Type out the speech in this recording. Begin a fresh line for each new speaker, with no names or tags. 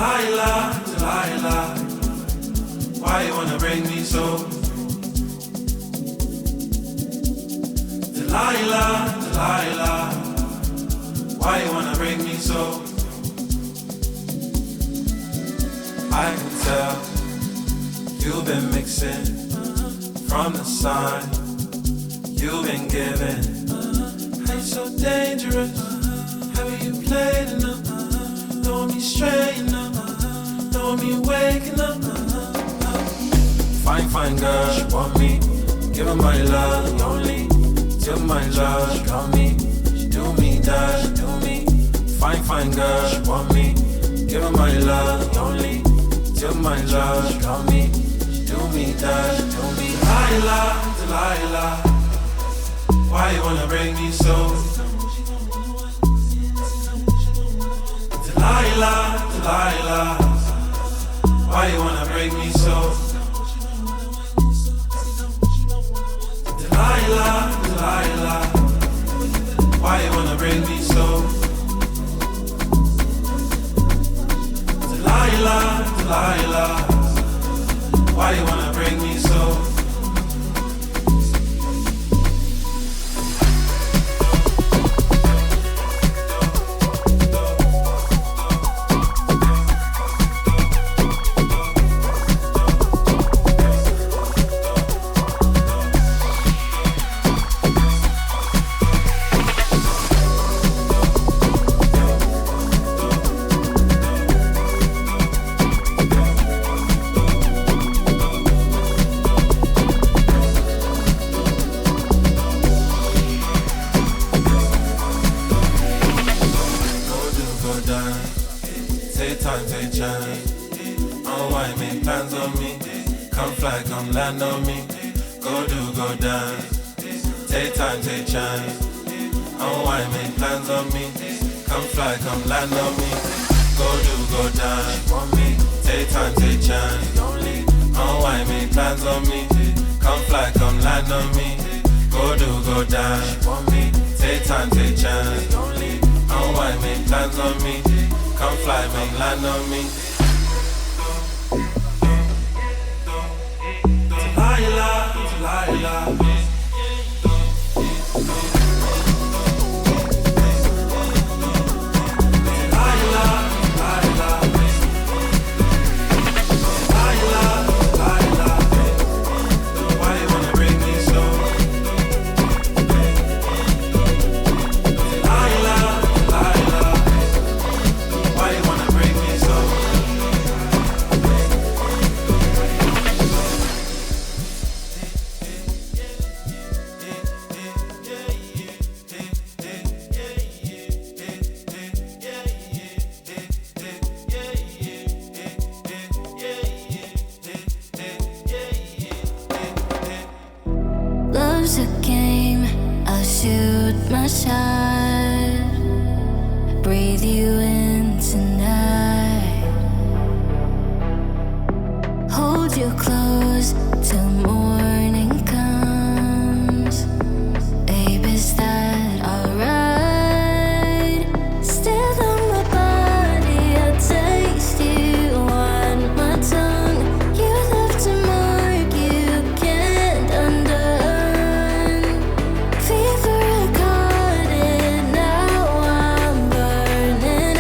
Delilah, Delilah, why you wanna break me so? Delilah, Delilah, why you wanna break me so? I can tell you've been mixing from the sign you've been given. Ain't so dangerous, haven't you played enough? Don't want me straighten up, don't want me waking up. Fine, fine girl, she want me, give her my love, only till my love, she draw me, she do me that, she do me. Fine, fine girl, she want me, give her my love, only till my love, she draw me, she do me that, she do me. Delilah, Delilah, why you wanna break me so? Delilah, Delilah, why you wanna break me so? Delilah, Delilah, why you wanna break me so? Delilah, Delilah, why you wanna break me so? Land on me, go do, go dance. Take time, take chance. Unwind, make plans on me. Come fly, come land on me. Go do, go dance. Want me? Take time, take chance. Unwind, make plans on me. Come fly, come land on me. Go do, go dance. Want me? Take time, take chance. Unwind, make plans on me. Come fly, make land on me. Delilah, Delilah.
Fever caught it, now I'm burning